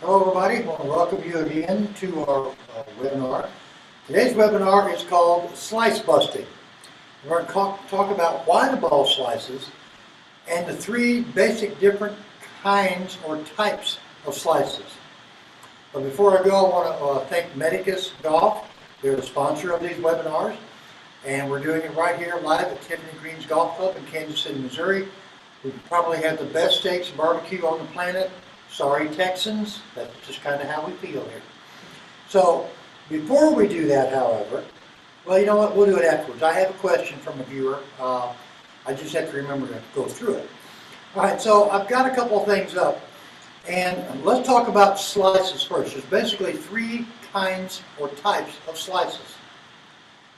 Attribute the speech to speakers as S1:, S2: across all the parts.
S1: Hello everybody, I want to welcome you again to our webinar. Today's webinar is called Slice Busting. We're going to talk about why the ball slices and the three basic different kinds or types of slices. But before I go, I want to thank Medicus Golf. They're the sponsor of these webinars, and we're doing it right here live at Tiffany Green's Golf Club in Kansas City, Missouri. We probably have the best steaks and barbecue on the planet. Sorry, Texans, that's just kind of how we feel here. So, before we do that, however, well, you know what, we'll do it afterwards. I have a question from a viewer. I just have to remember to go through it. All right, so I've got a couple of things up, and let's talk about slices first. There's basically three kinds or types of slices.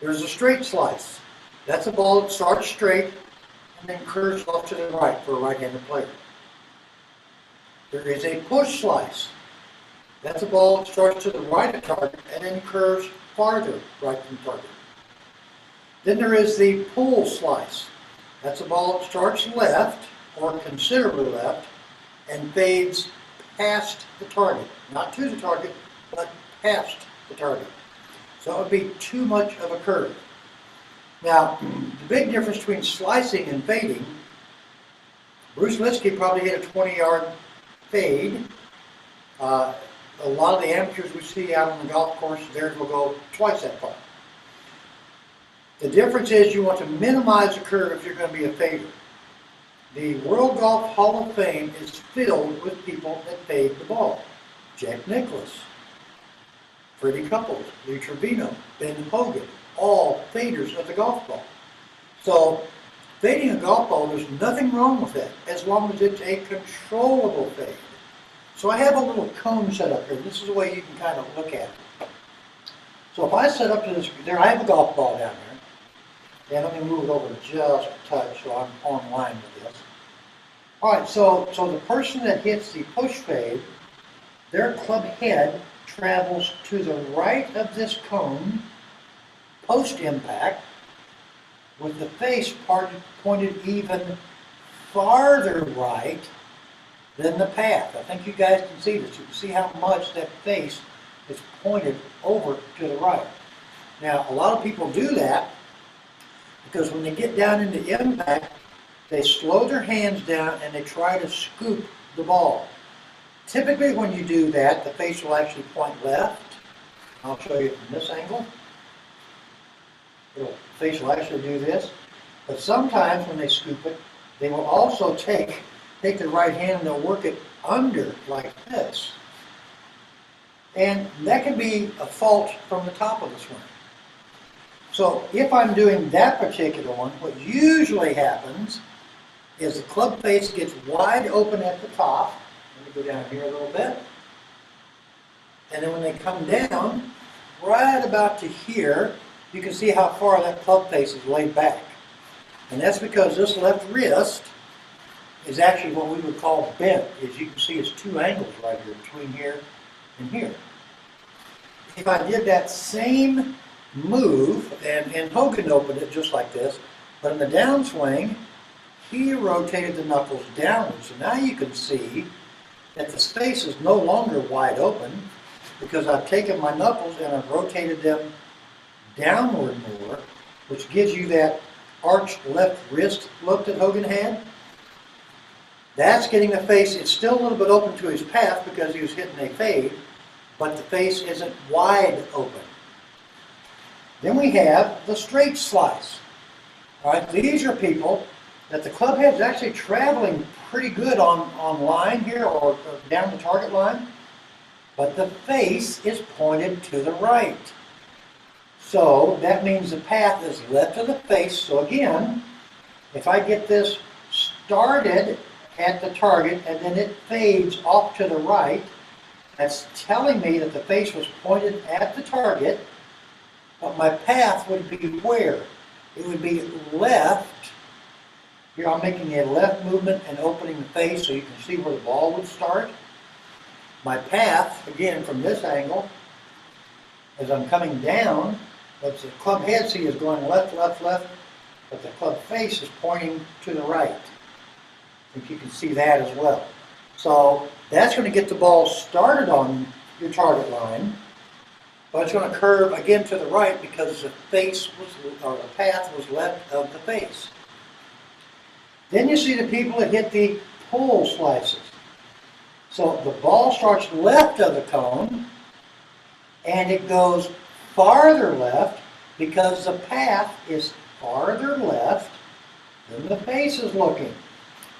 S1: There's a straight slice. That's a ball that starts straight and then curves off to the right for a right-handed player. There is a push slice. That's a ball that starts to the right of target and then curves farther right from target. Then there is the pull slice. That's a ball that starts left or considerably left and fades past the target. Not to the target, but past the target. So it would be too much of a curve. Now, the big difference between slicing and fading, Bruce Litsky probably hit a 20-yard fade. A lot of the amateurs we see out on the golf course, theirs will go twice that far. The difference is you want to minimize the curve if you're going to be a fader. The World Golf Hall of Fame is filled with people that fade the ball. Jack Nicklaus, Freddie Couples, Lee Trevino, Ben Hogan, all faders of the golf ball. So fading a golf ball, there's nothing wrong with that, as long as it's a controllable fade. So I have a little cone set up here. This is the way you can kind of look at it. So if I set up to this, there I have a golf ball down there. And let me move it over just a touch so I'm on line with this. All right, so the person that hits the push fade, their club head travels to the right of this cone post-impact, with the face pointed even farther right than the path. I think you guys can see this. You can see how much that face is pointed over to the right. Now, a lot of people do that because when they get down into impact, they slow their hands down and they try to scoop the ball. Typically, when you do that, the face will actually point left. I'll show you from this angle. The face will actually do this, but sometimes when they scoop it, they will also take the right hand and they'll work it under like this. And that can be a fault from the top of the swing. So if I'm doing that particular one, what usually happens is the club face gets wide open at the top. Let me go down here a little bit. And then when they come down, right about to here, you can see how far that club face is laid back. And that's because this left wrist is actually what we would call bent. As you can see, it's two angles right here, between here and here. If I did that same move, and Hogan opened it just like this, but in the downswing, he rotated the knuckles downwards. So now you can see that the space is no longer wide open because I've taken my knuckles and I've rotated them downward more, which gives you that arched left wrist look that Hogan had. That's getting the face, it's still a little bit open to his path because he was hitting a fade, but the face isn't wide open. Then we have the straight slice. All right, these are people that the club head is actually traveling pretty good on line here or down the target line, but the face is pointed to the right. So that means the path is left of the face. So again, if I get this started at the target and then it fades off to the right, that's telling me that the face was pointed at the target, but my path would be where? It would be left. Here I'm making a left movement and opening the face so you can see where the ball would start. My path, again from this angle, as I'm coming down, what the club head see is going left, left, left, but the club face is pointing to the right. I think you can see that as well. So That's going to get the ball started on your target line, but it's going to curve again to the right because the path was left of the face. Then you see the people that hit the pull slices. So the ball starts left of the cone, and it goes farther left because the path is farther left than the face is looking.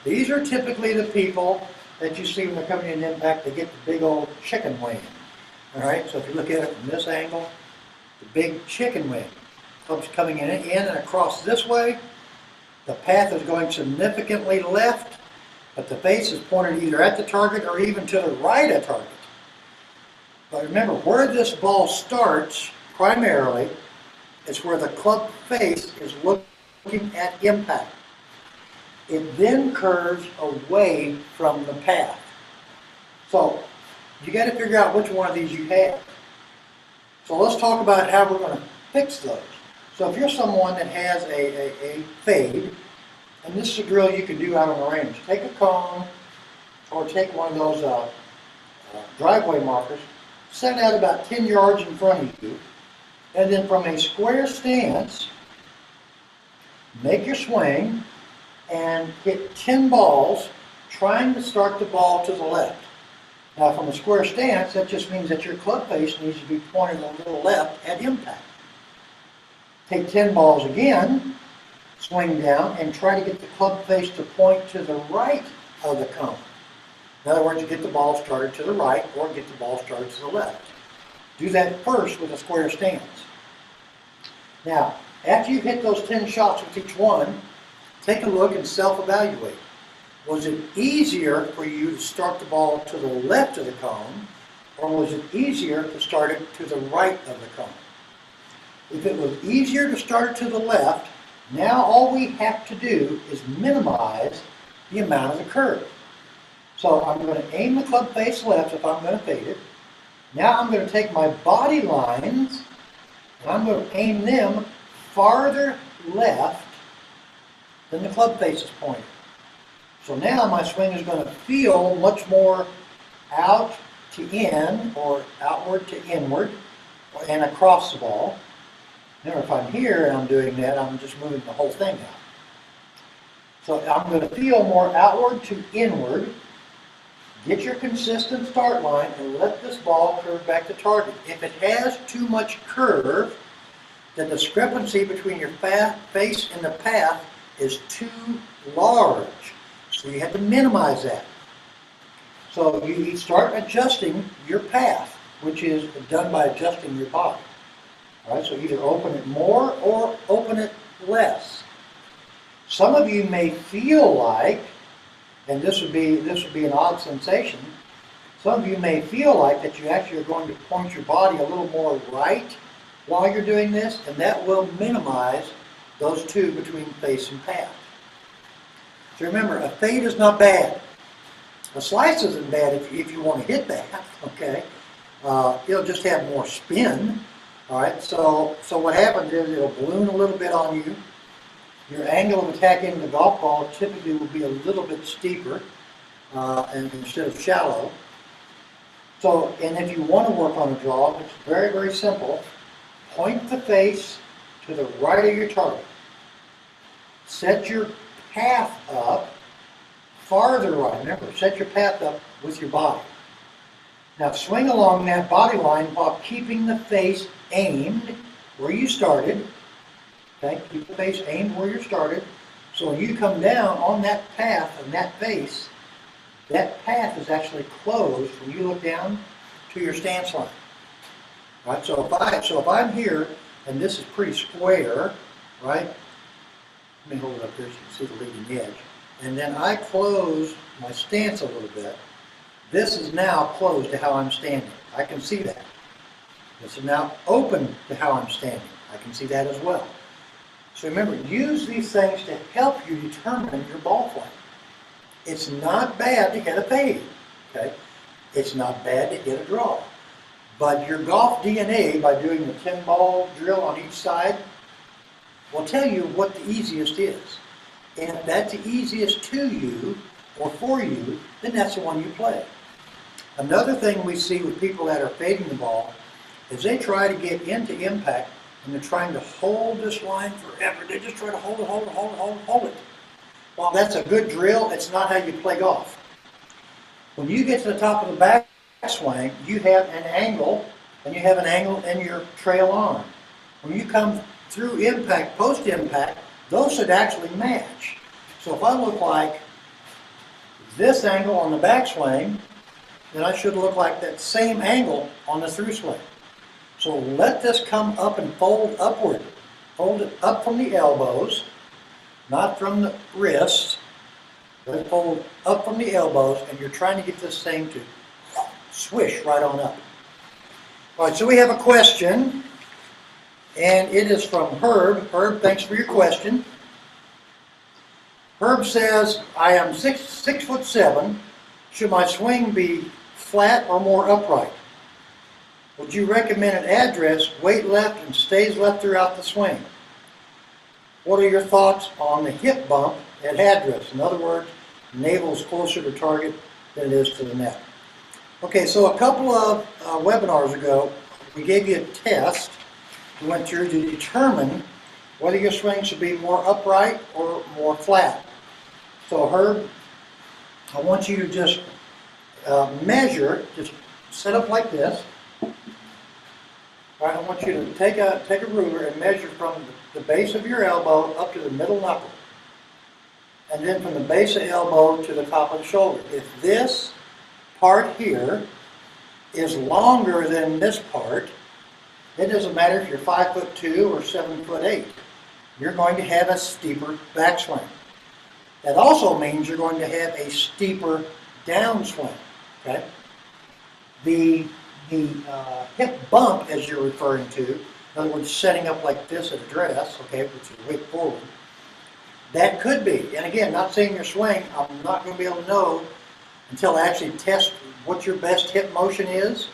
S1: These are typically the people that you see when they're coming in impact. They get the big old chicken wing. All right, so if you look at it from this angle, the big chicken wing comes coming in and across this way. The path is going significantly left, but the face is pointed either at the target or even to the right of target. But remember, where this ball starts primarily is where the club face is looking at impact. It then curves away from the path. So you got to figure out which one of these you have. So let's talk about how we're going to fix those. So if you're someone that has a fade, and this is a drill you can do out on the range. Take a cone or take one of those driveway markers, set it out about 10 yards in front of you, and then from a square stance, make your swing and hit 10 balls, trying to start the ball to the left. Now from a square stance, that just means that your club face needs to be pointed a little left at impact. Take 10 balls again, swing down, and try to get the club face to point to the right of the cone. In other words, you get the ball started to the right or get the ball started to the left. Do that first with a square stance. Now, after you've hit those 10 shots with each one, take a look and self-evaluate. Was it easier for you to start the ball to the left of the cone, or was it easier to start it to the right of the cone? If it was easier to start it to the left, now all we have to do is minimize the amount of the curve. So I'm going to aim the club face left if I'm going to fade it. Now I'm going to take my body lines and I'm going to aim them farther left than the club face is pointing. So now my swing is going to feel much more out to in or outward to inward and across the ball. Now if I'm here and I'm doing that, I'm just moving the whole thing out. So I'm going to feel more outward to inward. Get your consistent start line and let this ball curve back to target. If it has too much curve, the discrepancy between your face and the path is too large. So you have to minimize that. So you start adjusting your path, which is done by adjusting your body. All right, so either open it more or open it less. Some of you may feel like, and this would be an odd sensation, some of you may feel like that you actually are going to point your body a little more right while you're doing this, and that will minimize those two between face and path. So remember, a fade is not bad. A slice isn't bad if you want to hit that, okay? It'll just have more spin. All right, so what happens is it'll balloon a little bit on you. Your angle of attack into the golf ball typically will be a little bit steeper and instead of shallow. So, and if you want to work on a draw, it's very, very simple. Point the face to the right of your target. Set your path up farther right. Remember, set your path up with your body. Now swing along that body line while keeping the face aimed where you started. Okay, keep the face aimed where you started. So when you come down on that path and that face, that path is actually closed when you look down to your stance line. Right? So if I'm here and this is pretty square, right? Let me hold it up here so you can see the leading edge. And then I close my stance a little bit. This is now closed to how I'm standing. I can see that. This is now open to how I'm standing. I can see that as well. So remember, use these things to help you determine your ball flight. It's not bad to hit a fade, okay? It's not bad to hit a draw. But your golf DNA, by doing the 10-ball drill on each side, will tell you what the easiest is. And if that's the easiest to you or for you, then that's the one you play. Another thing we see with people that are fading the ball is they try to get into impact and they're trying to hold this line forever. They just try to hold it. While that's a good drill, it's not how you play golf. When you get to the top of the backswing, you have an angle, and you have an angle in your trail arm. When you come through impact, post-impact, those should actually match. So if I look like this angle on the backswing, then I should look like that same angle on the through swing. So let this come up and fold upward. Fold it up from the elbows, not from the wrists. Let it fold up from the elbows, and you're trying to get this thing to swish right on up. All right, so we have a question, and it is from Herb. Herb, thanks for your question. Herb says, I am 6'7". Should my swing be flat or more upright? Would you recommend an address, weight left and stays left throughout the swing? What are your thoughts on the hip bump at address? In other words, navel is closer to target than it is to the net. Okay, so a couple of webinars ago, we gave you a test we went through to determine whether your swing should be more upright or more flat. So Herb, I want you to just measure, just set up like this. All right, I want you to take a ruler and measure from the base of your elbow up to the middle knuckle. And then from the base of the elbow to the top of the shoulder. If this part here is longer than this part, it doesn't matter if you're 5'2" or 7'8". You're going to have a steeper backswing. That also means you're going to have a steeper downswing. Okay? The hip bump, as you're referring to, in other words, setting up like this at a dress, okay, which is weight forward, that could be. And again, not saying your swing, I'm not going to be able to know until I actually test what your best hip motion is.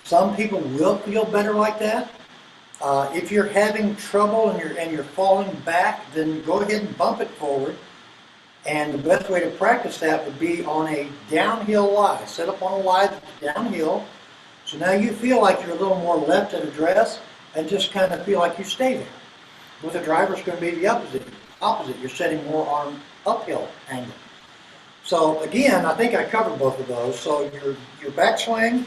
S1: Some people will feel better like that. If you're having trouble and you're falling back, then go ahead and bump it forward. And the best way to practice that would be on a downhill lie. Set up on a lie that's downhill. So now you feel like you're a little more left at address and just kind of feel like you stay there. With a driver, it's going to be the opposite. You're setting more on an uphill angle. So again, I think I covered both of those. So your backswing,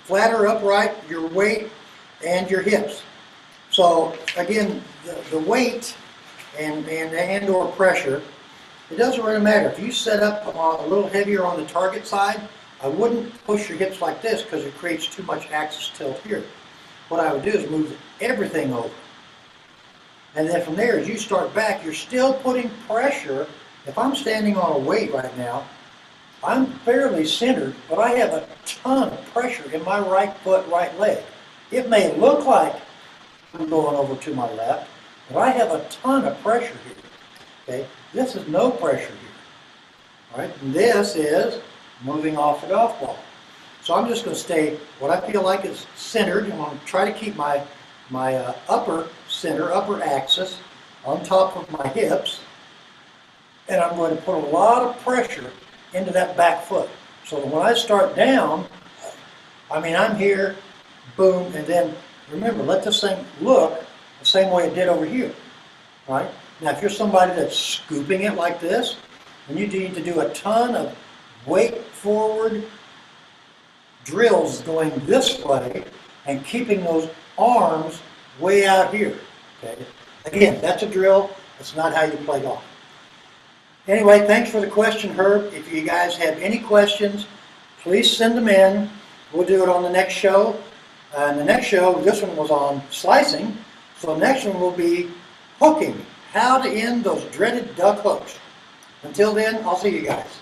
S1: flat or upright, your weight, and your hips. So again, the weight and or pressure, it doesn't really matter. If you set up a little heavier on the target side, I wouldn't push your hips like this because it creates too much axis tilt here. What I would do is move everything over. And then from there, as you start back, you're still putting pressure. If I'm standing on a weight right now, I'm fairly centered, but I have a ton of pressure in my right foot, right leg. It may look like I'm going over to my left, but I have a ton of pressure here. Okay, this is no pressure here. All right, and this is moving off the golf ball. So I'm just going to stay what I feel like is centered. I'm going to try to keep my upper center, upper axis on top of my hips, and I'm going to put a lot of pressure into that back foot. So when I start down, I mean, I'm here, boom, and then remember, let this thing look the same way it did over here, right? Now, if you're somebody that's scooping it like this, then you need to do a ton of weight forward drills going this way and keeping those arms way out here, okay? Again, that's a drill. That's not how you play golf. Anyway, thanks for the question, Herb. If you guys have any questions, please send them in. We'll do it on the next show. And the next show, this one was on slicing, so the next one will be hooking, how to end those dreaded duck hooks. Until then, I'll see you guys.